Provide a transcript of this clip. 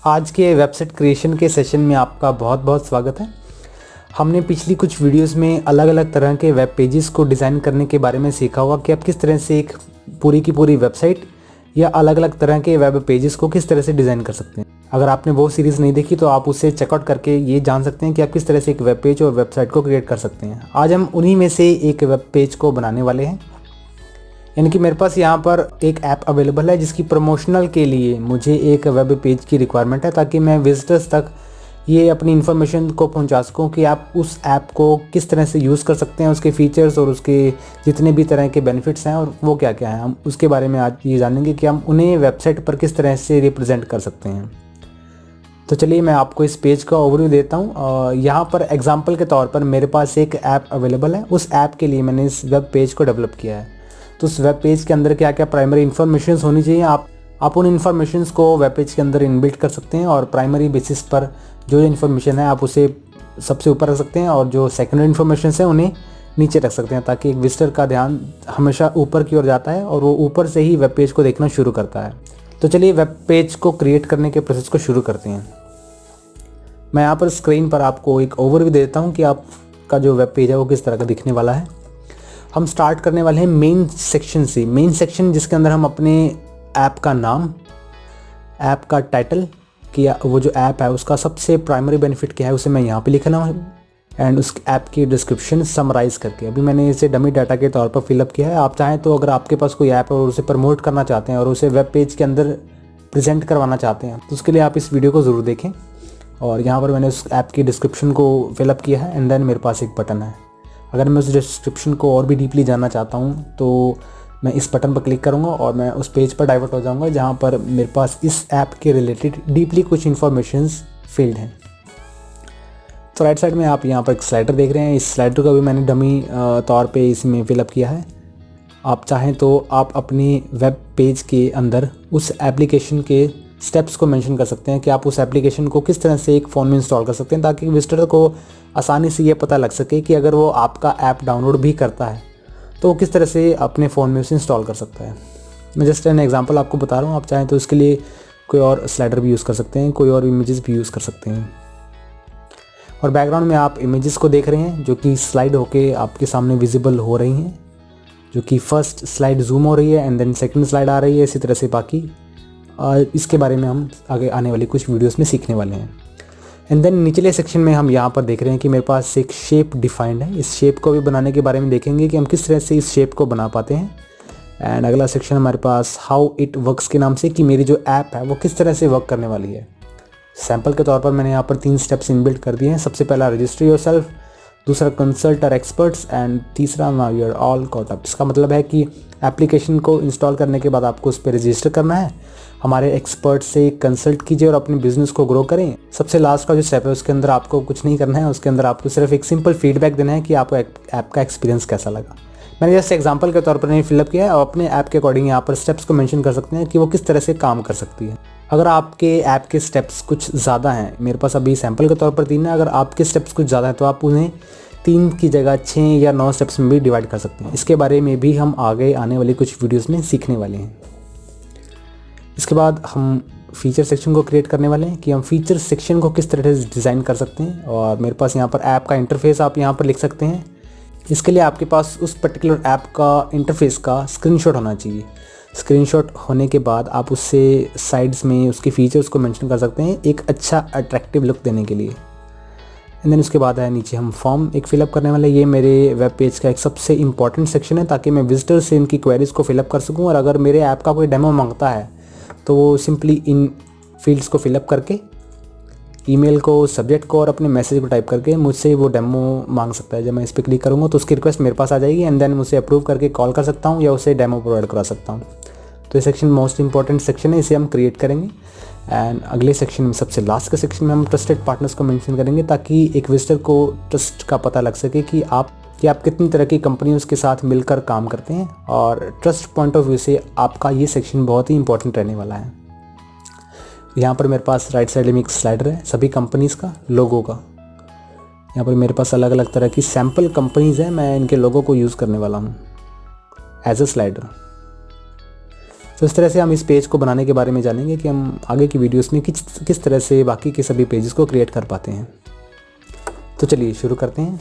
आज के website creation के सेशन में आपका बहुत बहुत स्वागत है। हमने पिछली कुछ वीडियोस में अलग अलग तरह के वेब पेजेस को डिज़ाइन करने के बारे में सीखा हुआ कि आप किस तरह से एक पूरी की पूरी वेबसाइट या अलग अलग तरह के वेब पेजेस को किस तरह से डिज़ाइन कर सकते हैं। अगर आपने वो सीरीज़ नहीं देखी तो आप उसे चेकआउट करके ये जान सकते हैं कि आप किस तरह से एक वेब पेज और वेबसाइट को क्रिएट कर सकते हैं। आज हम उन्हीं में से एक वेब पेज को बनाने वाले हैं। यानी कि मेरे पास यहाँ पर एक ऐप अवेलेबल है जिसकी प्रमोशनल के लिए मुझे एक वेब पेज की रिक्वायरमेंट है, ताकि मैं विजिटर्स तक ये अपनी इन्फॉर्मेशन को पहुंचा सकूं कि आप उस ऐप को किस तरह से यूज़ कर सकते हैं, उसके फीचर्स और उसके जितने भी तरह के बेनिफिट्स हैं और वो क्या क्या हैं। हम उसके बारे में आज ये जानेंगे कि हम उन्हें वेबसाइट पर किस तरह से रिप्रेजेंट कर सकते हैं। तो चलिए मैं आपको इस पेज का ओवरव्यू देता हूँ। यहाँ पर एग्जाम्पल के तौर पर मेरे पास एक ऐप अवेलेबल है। उस ऐप के लिए मैंने इस वेब पेज को डेवलप किया है। तो उस वेब पेज के अंदर क्या क्या प्राइमरी इन्फॉर्मेशंस होनी चाहिए, आप उन इन्फॉर्मेशंस को वेब पेज के अंदर इनबिल्ट कर सकते हैं और प्राइमरी बेसिस पर जो इन्फॉर्मेशन है आप उसे सबसे ऊपर रख सकते हैं और जो सेकेंडरी इन्फॉर्मेशन है उन्हें नीचे रख सकते हैं, ताकि एक विजिटर का ध्यान हमेशा ऊपर की ओर जाता है और वो ऊपर से ही वेब पेज को देखना शुरू करता है। तो चलिए वेब पेज को क्रिएट करने के प्रोसेस को शुरू करते हैं। मैं यहाँ पर स्क्रीन पर आपको एक ओवरव्यू देता हूँ कि आपका जो वेब पेज है वो किस तरह का दिखने वाला है। हम स्टार्ट करने वाले हैं मेन सेक्शन से। मेन सेक्शन जिसके अंदर हम अपने ऐप का नाम, ऐप का टाइटल कि वो जो ऐप है उसका सबसे प्राइमरी बेनिफिट क्या है उसे मैं यहाँ पे लिखना हूँ, एंड उस ऐप की डिस्क्रिप्शन समराइज़ करके अभी मैंने इसे डमी डाटा के तौर पर फिलअप किया है। आप चाहें तो अगर आपके पास कोई ऐप है और उसे प्रमोट करना चाहते हैं और उसे वेब पेज के अंदर प्रेजेंट करवाना चाहते हैं तो उसके लिए आप इस वीडियो को ज़रूर देखें। और यहाँ पर मैंने उस ऐप की डिस्क्रिप्शन को फिलअप किया है एंड देन मेरे पास एक बटन है। अगर मैं उस डिस्क्रिप्शन को और भी डीपली जानना चाहता हूँ तो मैं इस बटन पर क्लिक करूँगा और मैं उस पेज पर डाइवर्ट हो जाऊँगा जहाँ पर मेरे पास इस ऐप के रिलेटेड डीपली कुछ इन्फॉर्मेशंस फील्ड हैं। तो राइट साइड में आप यहाँ पर एक स्लाइडर देख रहे हैं। इस स्लाइडर को भी मैंने डमी तौर पे इसमें फिलअप किया है। आप चाहें तो आप अपनी वेब पेज के अंदर उस एप्लीकेशन के स्टेप्स को मेंशन कर सकते हैं कि आप उस एप्लीकेशन को किस तरह से एक फ़ोन में इंस्टॉल कर सकते हैं, ताकि विजिटर को आसानी से ये पता लग सके कि अगर वो आपका ऐप डाउनलोड भी करता है तो वो किस तरह से अपने फ़ोन में उसे इंस्टॉल कर सकता है। मैं जस्ट एन एग्जांपल आपको बता रहा हूँ। आप चाहें तो इसके लिए कोई और स्लाइडर भी यूज़ कर सकते हैं, कोई और इमेजेस भी यूज़ कर सकते हैं। और बैकग्राउंड में आप इमेजेस को देख रहे हैं जो कि स्लाइड होके आपके सामने विजिबल हो रही हैं, जो कि फर्स्ट स्लाइड जूम हो रही है एंड देन सेकेंड स्लाइड आ रही है। इसी तरह से बाकी इसके बारे में हम आगे आने वाली कुछ वीडियोस में सीखने वाले हैं। एंड देन निचले सेक्शन में हम यहाँ पर देख रहे हैं कि मेरे पास एक शेप डिफाइंड है। इस शेप को भी बनाने के बारे में देखेंगे कि हम किस तरह से इस शेप को बना पाते हैं। एंड अगला सेक्शन हमारे पास हाउ इट वर्क्स के नाम से, कि मेरी जो ऐप है वो किस तरह से वर्क करने वाली है। सैम्पल के तौर पर मैंने यहाँ पर 3 स्टेप्स इनबिल्ट कर दिए हैं। सबसे पहला रजिस्टर योरसेल्फ, दूसरा कंसल्ट आवर एक्सपर्ट्स एंड तीसरा now you are all caught up. इसका मतलब है कि एप्लीकेशन को इंस्टॉल करने के बाद आपको उस पर रजिस्टर करना है, हमारे एक्सपर्ट से कंसल्ट कीजिए और अपने बिजनेस को ग्रो करें। सबसे लास्ट का जो स्टेप है उसके अंदर आपको कुछ नहीं करना है, उसके अंदर आपको सिर्फ एक सिंपल फीडबैक देना है कि आपको ऐप का एक्सपीरियंस कैसा लगा। मैंने जैसे एग्जांपल के तौर पर नहीं फिलअप किया है और अपने ऐप के अकॉर्डिंग यहाँ पर स्टेप्स को मेंशन कर सकते हैं कि वो किस तरह से काम कर सकती है। अगर आपके ऐप के स्टेप्स कुछ ज़्यादा हैं, मेरे पास अभी सैम्पल के तौर पर 3 है, अगर आपके स्टेप्स कुछ ज़्यादा हैं तो आप उन्हें 3 की जगह 6 या 9 स्टेप्स में भी डिवाइड कर सकते हैं। इसके बारे में भी हम आगे आने वाली कुछ वीडियोस में सीखने वाले हैं। इसके बाद हम फीचर सेक्शन को क्रिएट करने वाले हैं कि हम फीचर सेक्शन को किस तरह से डिज़ाइन कर सकते हैं। और मेरे पास यहाँ पर ऐप का इंटरफेस आप यहाँ पर लिख सकते हैं। इसके लिए आपके पास उस पर्टिकुलर ऐप का इंटरफेस का स्क्रीनशॉट होना चाहिए। स्क्रीनशॉट होने के बाद आप उससे साइड्स में उसके फीचर्स को मेंशन कर सकते हैं एक अच्छा अट्रैक्टिव लुक देने के लिए। एंड देन उसके बाद है नीचे हम फॉर्म एक फिलअप करने वाले। ये मेरे वेब पेज का एक सबसे इंपॉर्टेंट सेक्शन है, ताकि मैं विजिटर से इनकी क्वेरीज़ को फिलअप कर सकूँ। और अगर मेरे ऐप का कोई डेमो मांगता है तो वो सिंपली इन फील्ड्स को फिलअप करके ईमेल को, सब्जेक्ट को और अपने मैसेज को टाइप करके मुझसे वो डेमो मांग सकता है। जब मैं इस पर क्लिक करूँगा तो उसकी रिक्वेस्ट मेरे पास आ जाएगी एंड देन मुझे अप्रूव करके कॉल कर सकता हूँ या उसे डेमो प्रोवाइड करा सकता हूँ। तो ये सेक्शन मोस्ट इंपॉर्टेंट सेक्शन है, इसे हम क्रिएट करेंगे। एंड अगले सेक्शन में, सबसे लास्ट के सेक्शन में, हम ट्रस्टेड पार्टनर्स को मेंशन करेंगे, ताकि एक विजिटर को ट्रस्ट का पता लग सके कि आप कितनी तरह की कंपनियों के साथ मिलकर काम करते हैं। और ट्रस्ट पॉइंट ऑफ व्यू से आपका ये सेक्शन बहुत ही इंपॉर्टेंट रहने वाला है। यहाँ पर मेरे पास राइट साइड में एक स्लाइडर है सभी कंपनीज़ का लोगो का। यहाँ पर मेरे पास अलग अलग तरह की सैम्पल कंपनीज़ हैं, मैं इनके लोगो को यूज़ करने वाला हूँ एज ए स्लाइडर। तो इस तरह से हम इस पेज को बनाने के बारे में जानेंगे कि हम आगे की वीडियोस में किस तरह से बाकी के सभी पेजेस को क्रिएट कर पाते हैं। तो चलिए शुरू करते हैं।